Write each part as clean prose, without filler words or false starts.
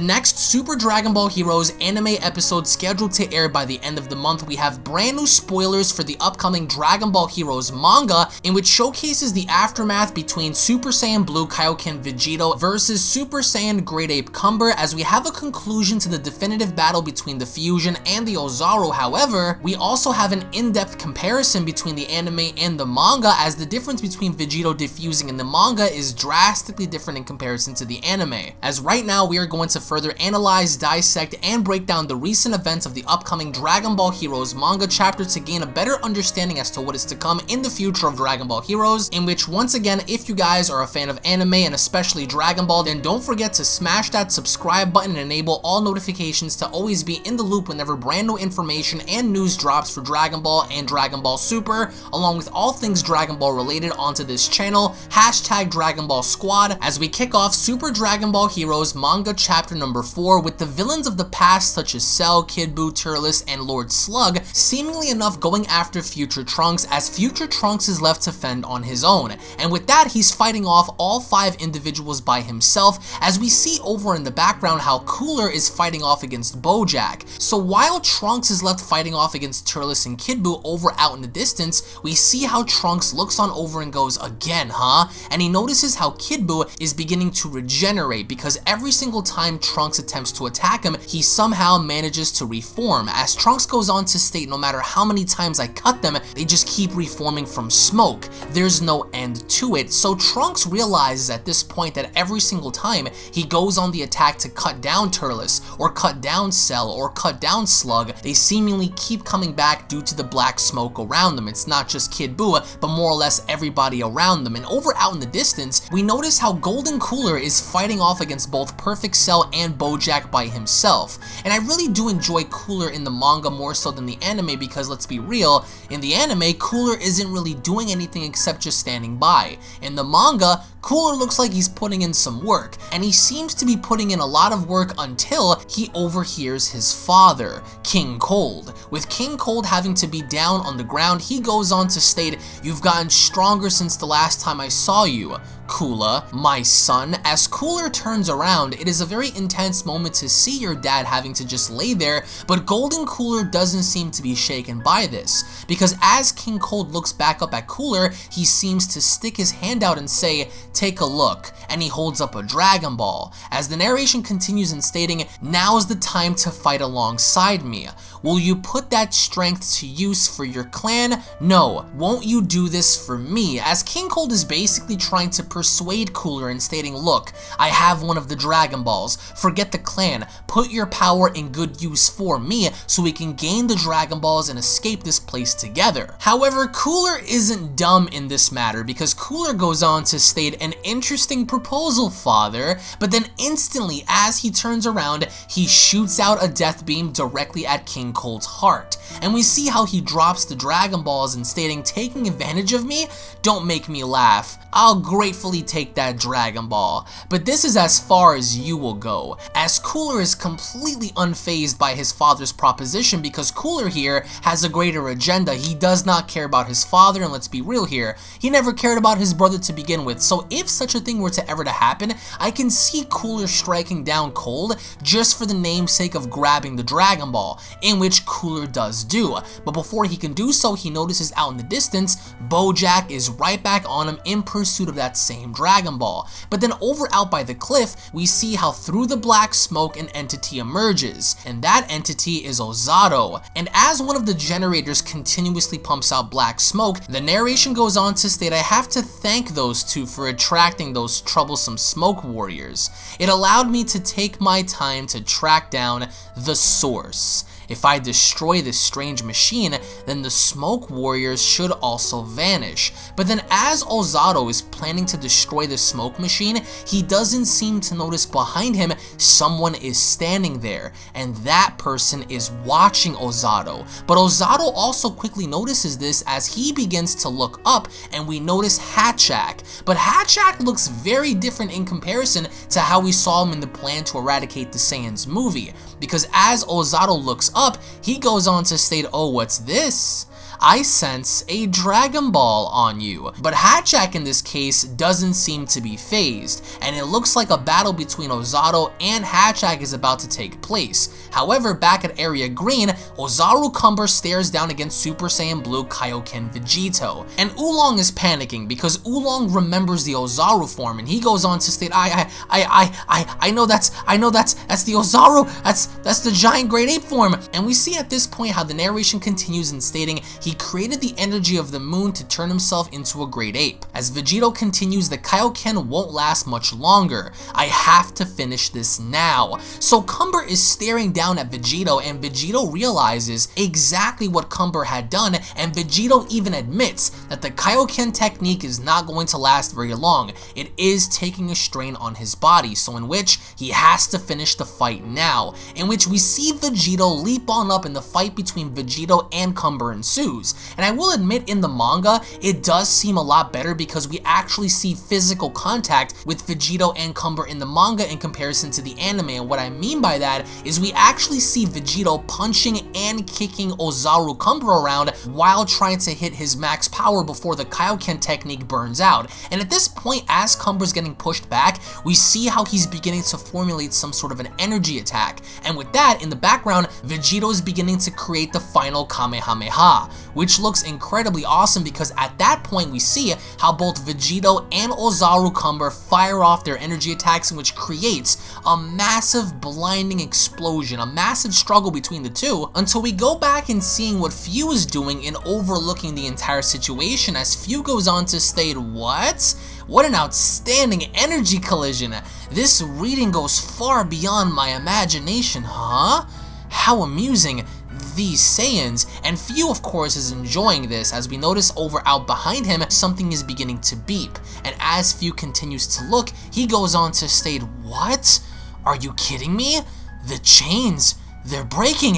next Super Dragon Ball Heroes anime episode scheduled to air by the end of the month, we have brand new spoilers for the upcoming Dragon Ball Heroes manga, in which showcases the aftermath between Super Saiyan Blue Kaioken Vegito versus Super Saiyan Great Ape Cumber, as we have a conclusion to the definitive battle between the Fusion and the Ozaru. However, we also have an in-depth comparison between the anime and the manga, as the difference between Vegito defusing in the manga is drastically different in comparison to the anime. As right now we are going to further analyze, dissect, and break down the recent events of the upcoming Dragon Ball Heroes manga chapter to gain a better understanding as to what is to come in the future of Dragon Ball Heroes, in which, once again, if you guys are a fan of anime and especially Dragon Ball, then don't forget to smash that subscribe button and enable all notifications to always be in the loop whenever brand new information and news drops for Dragon Ball and Dragon Ball Super, along with all things Dragon Ball related onto this channel, hashtag Dragon Ball Squad, as we kick off Super Dragon Ball Heroes manga chapter number 4 with the villains of the past such as Cell, Kid Buu, Turles, and Lord Slug seemingly enough going after Future Trunks, as Future Trunks is left to fend on his own. And with that, he's fighting off all 5 individuals by himself, as we see over in the background how Cooler is fighting off against Bojack. So while Trunks is left fighting off against Turles and Kid Buu over out in the distance, we see how Trunks looks on over and goes, "Again, huh?" And he notices how Kid Buu is beginning to regenerate, because every single time Trunks attempts to attack him, he somehow manages to reform, as Trunks goes on to state, "No matter how many times I cut them, they just keep reforming from smoke. There's no end to it." So Trunks realizes at this point that every single time he goes on the attack to cut down Turles, or cut down Cell, or cut down Slug, they seemingly keep coming back due to the black smoke around them. It's not just Kid Buu, but more or less everybody around them. And over out in the distance, we notice how Golden Cooler is fighting off against both Perfect Cell and Bojack by himself. And I really do enjoy Cooler in the manga more so than the anime, because let's be real, in the anime, Cooler isn't really doing anything except just standing by. In the manga, Cooler looks like he's putting in some work, and he seems to be putting in a lot of work until he overhears his father, King Cold. With King Cold having to be down on the ground, he goes on to state, "You've gotten stronger since the last time I saw you, Cooler, my son." As Cooler turns around, it is a very intense moment to see your dad having to just lay there, but Golden Cooler doesn't seem to be shaken by this, because as King Cold looks back up at Cooler, he seems to stick his hand out and say, "Take a look," and he holds up a Dragon Ball. As the narration continues in stating, "Now's the time to fight alongside me. Will you put that strength to use for your clan? No, won't you do this for me?" As King Cold is basically trying to persuade Cooler and stating, "Look, I have one of the Dragon Balls. Forget the clan. Put your power in good use for me so we can gain the Dragon Balls and escape this place together." However, Cooler isn't dumb in this matter, because Cooler goes on to state, "An interesting proposal, father," but then instantly as he turns around, he shoots out a death beam directly at King Cold's heart. And we see how he drops the Dragon Balls and stating, "Taking advantage of me? Don't make me laugh. I'll gratefully take that Dragon Ball. But this is as far as you will go." As Cooler is completely unfazed by his father's proposition, because Cooler here has a greater agenda. He does not care about his father, and let's be real here, he never cared about his brother to begin with. So if such a thing were to ever to happen, I can see Cooler striking down Cold just for the namesake of grabbing the Dragon Ball, in which Cooler does do. But before he can do so, he notices out in the distance, Bojack is right back on him in pursuit of that same Dragon Ball. But then over out by the cliff, we see how through the black smoke an entity emerges, and that entity is Ozaru. And as one of the generators continuously pumps out black smoke, the narration goes on to state, "I have to thank those two for attracting those troublesome smoke warriors. It allowed me to take my time to track down the source. If I destroy this strange machine, then the smoke warriors should also vanish." But then as Ozaru is planning to destroy the smoke machine, he doesn't seem to notice behind him someone is standing there, and that person is watching Ozaru. But Ozaru also quickly notices this as he begins to look up, and we notice Hatchak. But Hatchak looks very different in comparison to how we saw him in the Plan to Eradicate the Saiyans movie, because as Ozaru looks up, he goes on to state, "Oh, what's this? I sense a Dragon Ball on you. But Hatchak in this case doesn't seem to be phased, and it looks like a battle between Ozaru and Hatchak is about to take place. However, back at Area Green, Ozaru Cumber stares down against Super Saiyan Blue Kaioken Vegito, and Oolong is panicking because Oolong remembers the Ozaru form, and he goes on to state, I know that's the Ozaru, that's the giant great ape form. And we see at this point how the narration continues in stating he created the energy of the moon to turn himself into a great ape. As Vegito continues, the Kaioken won't last much longer. I have to finish this now. So Cumber is staring down at Vegito, and Vegito realizes exactly what Cumber had done, and Vegito even admits that the Kaioken technique is not going to last very long. It is taking a strain on his body, so in which he has to finish the fight now, in which we see Vegito leap on up and the fight between Vegito and Cumber ensues. And I will admit, in the manga, it does seem a lot better because we actually see physical contact with Vegito and Cumber in the manga in comparison to the anime, and what I mean by that is we actually see Vegito punching and kicking Ozaru Cumber around while trying to hit his max power before the Kaioken technique burns out. And at this point, as Cumber's getting pushed back, we see how he's beginning to formulate some sort of an energy attack, and with that, in the background, Vegito is beginning to create the final Kamehameha, which looks incredibly awesome because at that point we see how both Vegito and Ozaru Cumber fire off their energy attacks, in which creates a massive blinding explosion, a massive struggle between the two, until we go back and seeing what Fu is doing in overlooking the entire situation, as Fu goes on to state, what an outstanding energy collision. This reading goes far beyond my imagination, huh? How amusing. These Saiyans, and Fu of course is enjoying this as we notice over out behind him something is beginning to beep, and as Fu continues to look, he goes on to state, what? Are you kidding me? The chains, they're breaking.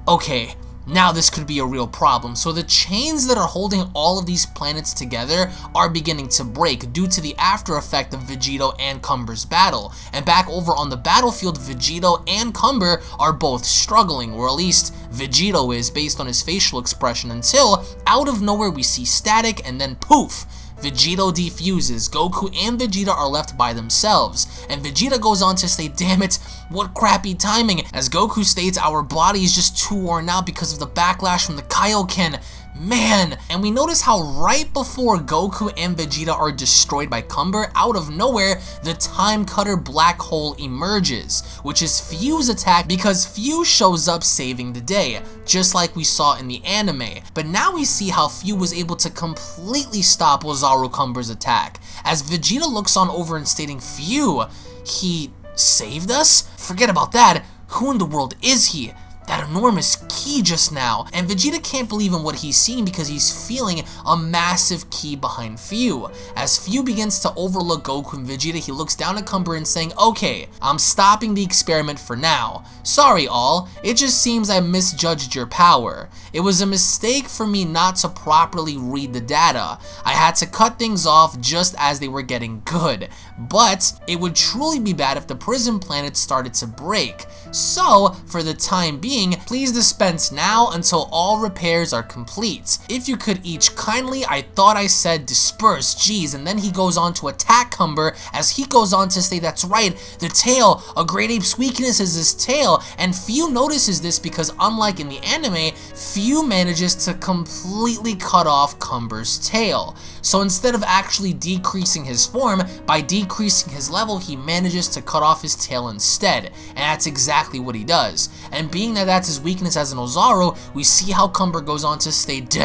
Okay, now this could be a real problem. So the chains that are holding all of these planets together are beginning to break due to the after effect of Vegito and Cumber's battle. And back over on the battlefield, Vegito and Cumber are both struggling, or at least Vegito is based on his facial expression, until out of nowhere we see static and then poof! Vegito defuses, Goku and Vegeta are left by themselves, and Vegeta goes on to say, damn it, what crappy timing, as Goku states, our body is just too worn out because of the backlash from the Kaioken. Man, and we notice how right before Goku and Vegeta are destroyed by Cumber, out of nowhere, the Time Cutter black hole emerges, which is Fu's attack because Fu shows up saving the day, just like we saw in the anime. But now we see how Fu was able to completely stop Ozaru Cumber's attack, as Vegeta looks on over and stating, Fu, he saved us? Forget about that, who in the world is he? That enormous key just now, and Vegeta can't believe in what he's seeing because he's feeling a massive key behind Fu. As Fu begins to overlook Goku and Vegeta, he looks down at Cumber and saying, okay, I'm stopping the experiment for now. Sorry all, it just seems I misjudged your power. It was a mistake for me not to properly read the data. I had to cut things off just as they were getting good, but it would truly be bad if the prison planet started to break. So, for the time being, please dispense now until all repairs are complete. If you could each kindly, I thought I said disperse, jeez, and then he goes on to attack Cumber, as he goes on to say, that's right, the tail, a great ape's weakness is his tail, and Fu notices this because unlike in the anime, Fu manages to completely cut off Cumber's tail. So instead of actually decreasing his form, by decreasing his level, he manages to cut off his tail instead, and that's exactly what he does. And being that that's his weakness as an Ozaru, we see how Cumber goes on to state,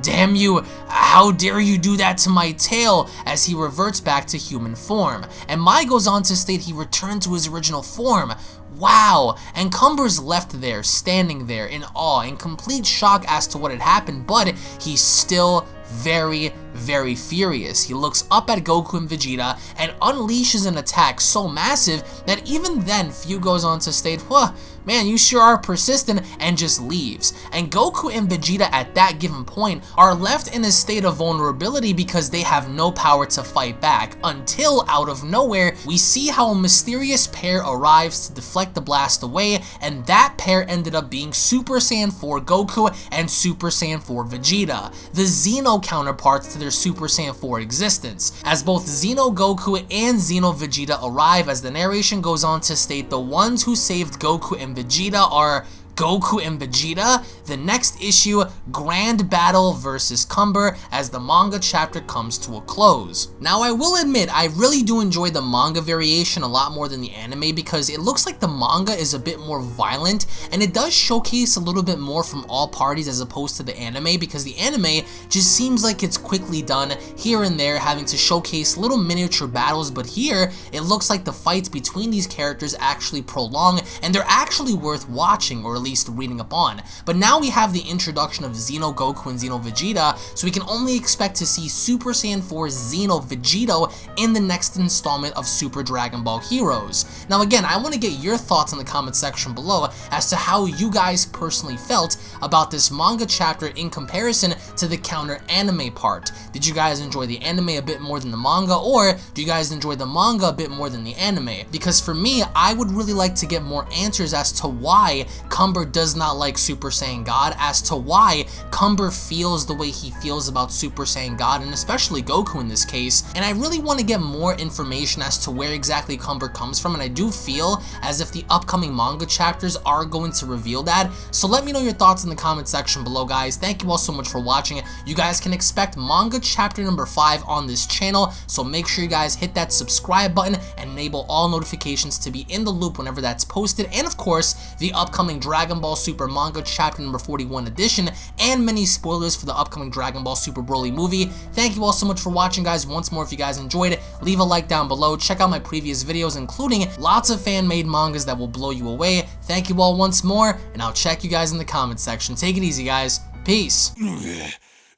damn you, how dare you do that to my tail, as he reverts back to human form. And Mai goes on to state he returned to his original form. Wow, and Cumber's left there, standing there in awe, in complete shock as to what had happened, but he's still very, very furious. He looks up at Goku and Vegeta and unleashes an attack so massive that even then Fu goes on to state, "Whoa, man, you sure are persistent," and just leaves. And Goku and Vegeta at that given point are left in a state of vulnerability because they have no power to fight back, until out of nowhere we see how a mysterious pair arrives to deflect the blast away, and that pair ended up being Super Saiyan 4 Goku and Super Saiyan 4 Vegeta, the Xeno counterparts to their Super Saiyan 4 existence, as both Xeno Goku and Xeno Vegeta arrive. As the narration goes on to state, the ones who saved Goku and Vegeta are Goku and Vegeta. The next issue, Grand Battle versus Cumber, as the manga chapter comes to a close. Now I will admit, I really do enjoy the manga variation a lot more than the anime because it looks like the manga is a bit more violent and it does showcase a little bit more from all parties as opposed to the anime, because the anime just seems like it's quickly done here and there, having to showcase little miniature battles, but here it looks like the fights between these characters actually prolong and they're actually worth watching, or at least reading up on. But now we have the introduction of Xeno Goku and Xeno Vegeta, so we can only expect to see Super Saiyan 4 Xeno Vegito in the next installment of Super Dragon Ball Heroes. Now again, I want to get your thoughts in the comment section below as to how you guys personally felt about this manga chapter in comparison to the counter anime part. Did you guys enjoy the anime a bit more than the manga, or do you guys enjoy the manga a bit more than the anime? Because for me, I would really like to get more answers as to why Cumber does not like Super Saiyan God, as to why Cumber feels the way he feels about Super Saiyan God, and especially Goku in this case. And I really want to get more information as to where exactly Cumber comes from, and I do feel as if the upcoming manga chapters are going to reveal that. So let me know your thoughts in the comment section below, guys. Thank you all so much for watching. You guys can expect manga chapter number 5 on this channel, so make sure you guys hit that subscribe button and enable all notifications to be in the loop whenever that's posted. And of course, the upcoming Dragon Ball Super manga chapter number 41 edition, and many spoilers for the upcoming Dragon Ball Super Broly movie. Thank you all so much for watching, guys. Once more, if you guys enjoyed it, leave a like down below. Check out my previous videos, including lots of fan-made mangas that will blow you away. Thank you all once more, and I'll check you guys in the comment section. Take it easy, guys. Peace.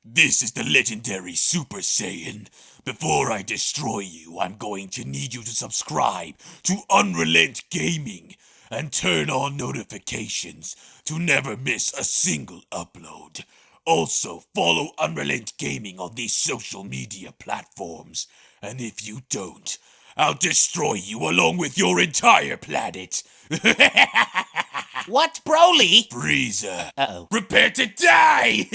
This is the legendary Super Saiyan. Before I destroy you, I'm going to need you to subscribe to UnrealEntGaming and turn on notifications to never miss a single upload. Also, follow UnrealEntGaming on these social media platforms. And if you don't, I'll destroy you along with your entire planet. What, Broly? Frieza. Uh-oh. Prepare to die!